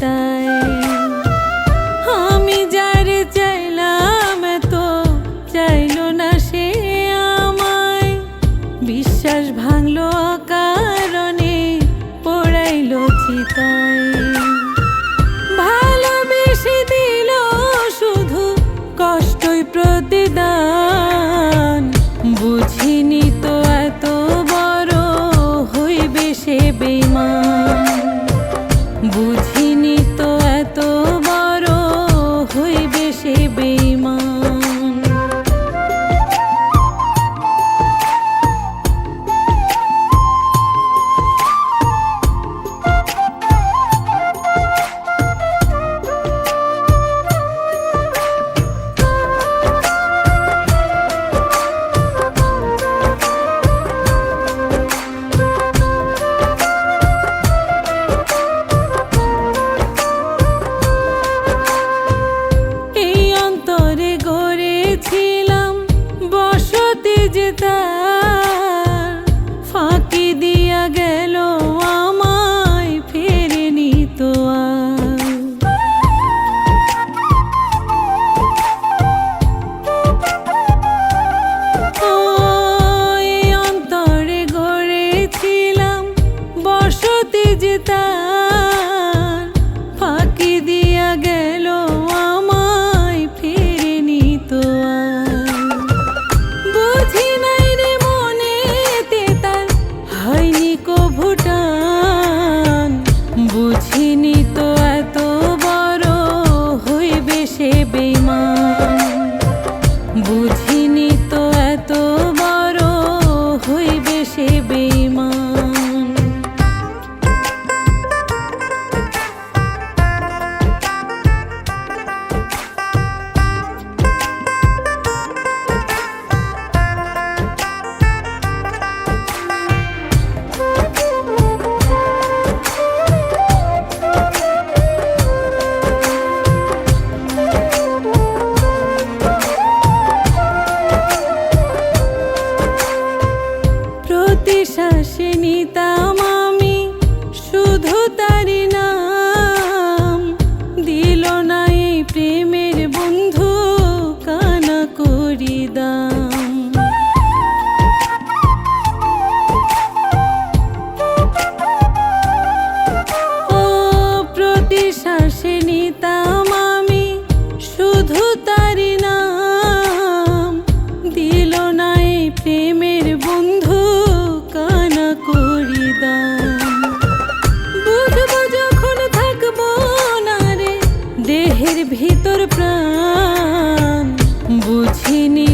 চিতায়। আমি যারে চাইলাম তো চাইলো না সে আমায়, বিশ্বাস ভাঙলো অকারণে পোড়াইলো চিতায়। ভালোবেসে দিল শুধু কষ্টই প্রতিদান, বুঝিনি তো এত বড় হইবে সে বেঈমান, বুঝিনি তো এত বড় হইবে সে বেঈমান। ফাঁকি দিয়া গেল আমায় ফেরেনি তো আর। ওই অন্তরে গড়েছিলাম বসতি যে তার, ফাঁকি দিয়া গেল আমায় ফেরেনি তো আর। বুঝি নাই রে মনেতে তার হয়নি কভু টান, বুঝিনি তো এত বড় হইবে সে বেঈমান, বুঝিনি তো এত বড় হইবে সে বেঈমান। শ্বাসে নিতাম আমি শুধু তারি নাম, দিল না এই প্রেমের বন্ধু কানা করি দাম। ও প্রতি শ্বাসে নিতাম আমি শুধু তারি নাম, দিল না এই প্রেমের বন্ধু কানা করি দাম। বুঝবো যখন থাকবো না রে দেহের ভিতর প্রাণ, বুঝিনি